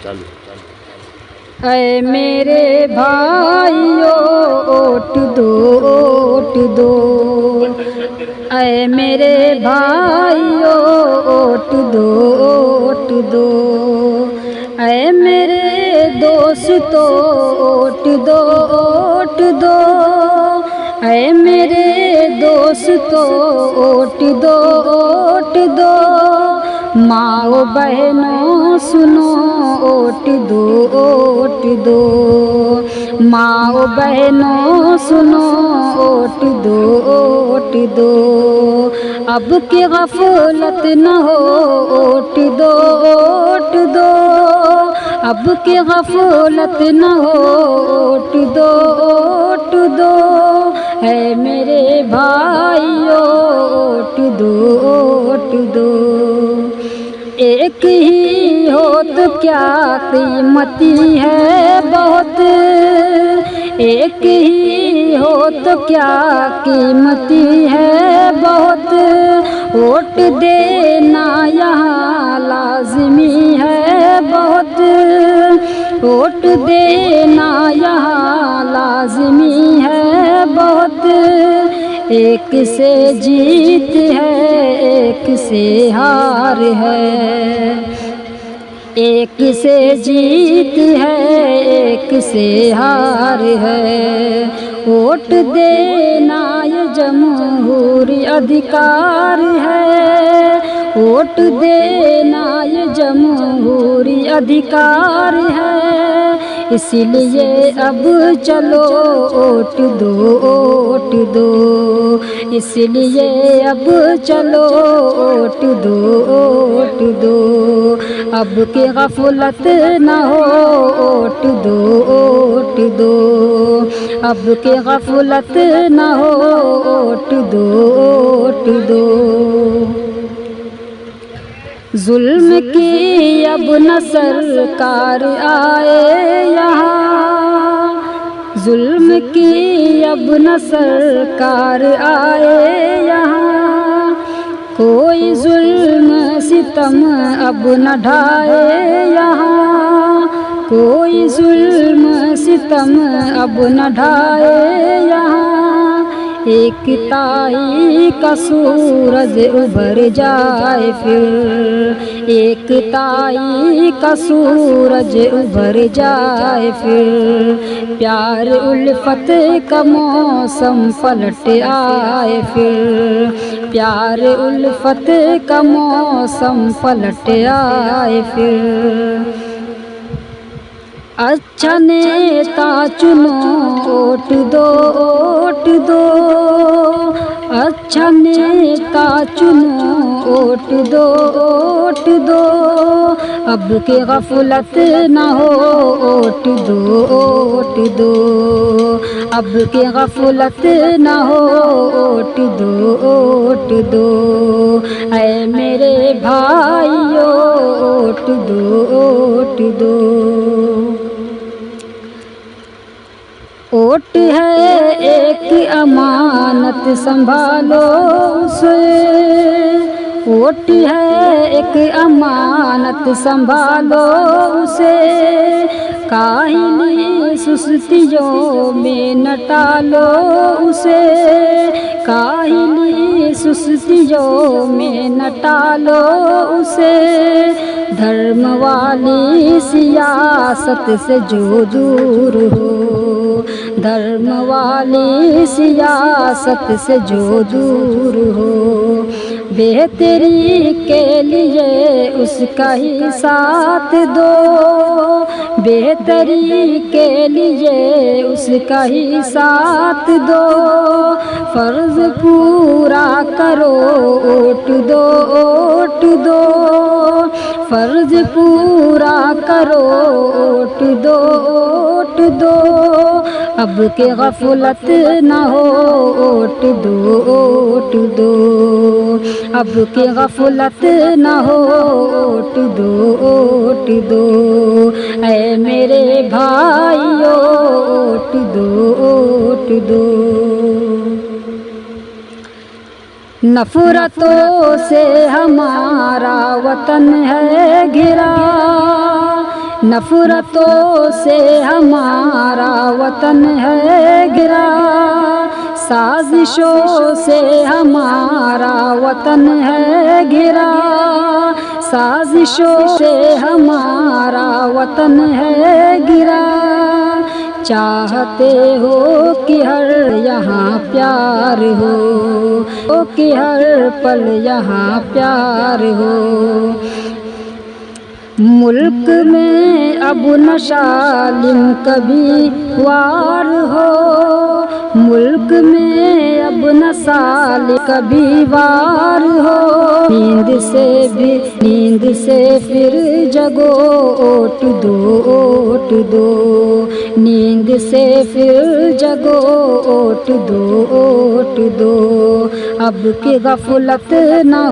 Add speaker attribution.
Speaker 1: اے میرے بھائیو ووٹ دو ووٹ دو، اے میرے بھائیو ووٹ دو ووٹ دو، اے میرے دوستو ووٹ دو ووٹ دو، اے میرے دوستو ووٹ دو ووٹ دو، ماؤ بہنوں سنو ووٹ دو ووٹ دو، ماؤ بہنوں سنو ووٹ دو ووٹ دو، اب کی غفلت نہ ہو ووٹ دو ووٹ دو، اب کی غفلت نہ ہو ووٹ دو ووٹ دو، اے میرے بھائیو ووٹ دو ووٹ دو، ایک ہی ہو تو کیا قیمتی ہے بہت، ایک ہی ہو تو کیا قیمتی ہے بہت، ووٹ دینا یہاں لازمی ہے بہت، ووٹ دینا یہاں لازمی ہے بہت، ایک سے جیت ہے ایک سے ہار ہے، ایک سے جیت ہے ایک سے ہار ہے، ووٹ دینا یہ جمہوری ادھیکار ہے، ووٹ دینا یہ جمہوری ادھیکار ہے، اس لیے اب چلو ووٹ دو ووٹ دو، اس لیے اب چلو ووٹ دو ووٹ دو، اب کی غفلت نہ ہو ووٹ دو ووٹ دو، اب کی غفلت نہ ہو ووٹ دو ووٹ دو، ظلم کی اب نہ سرکار آئے یہاں، ظلم کی اب نہ سرکار آئے یہاں، کوئی ظلم ستم اب نہ ڈھائے یہاں، کوئی ظلم ستم اب نہ ڈھائے یہاں، ایک تائی کا سورج ابھر جائے پھر، ایک تائی کا سورج ابھر جائے پھر، پیار الفت کا موسم پلٹ آئے پھر، پیار الفت کا موسم پلٹ آئے پھر، اچھا نیتا چنو ووٹ دو ووٹ دو، اچھا نیتا چنو ووٹ دو ووٹ دو، اب کی غفلت نہ ہو ووٹ دو ووٹ دو، اب کی غفلت نہ ہو ووٹ دو ووٹ دو، اے میرے بھائیو ووٹ دو ووٹ دو، ووٹ ہے ایک امانت سنبھالو اسے، ووٹ ہے ایک امانت سنبھالو اسے، کاہلی سستیوں میں نہ ٹالو اسے، کاہلی سستیوں میں نہ ٹالو اسے، دھرم والی سیاست سے جو دور ہو، دھرم والی سیاست سے جو دور ہو، بہتری کے لیے اس کا ہی ساتھ دو، بہتری کے لیے اس کا ہی ساتھ دو، فرض پورا کرو ووٹ دو ووٹ دو، فرض پورا کرو ووٹ دو ووٹ دو، اب کی غفلت نہ ہو ووٹ دو ووٹ دو، اب کی غفلت نہ ہو ووٹ دو ووٹ دو، اے میرے بھائیو ووٹ دو ووٹ دو، نفرتوں سے ہمارا وطن ہے گھرا، نفرتوں سے ہمارا وطن ہے گھرا، سازشوں سے ہمارا وطن ہے گھرا، سازشوں سے ہمارا وطن ہے گھرا۔ چاہتے ہو کہ ہر یہاں پیار ہو، کہ ہر پل یہاں پیار ہو۔ ملک میں اب نہ ظالم کبھی وار ہو، ملک میں اب نہ ظالم کبھی وار ہو۔ نیند سے پھر جگو، اوٹ دو اوٹ دو، نیند سے پھر جگو، اوٹ دو اوٹ دو۔ اب کہ غفلت نہ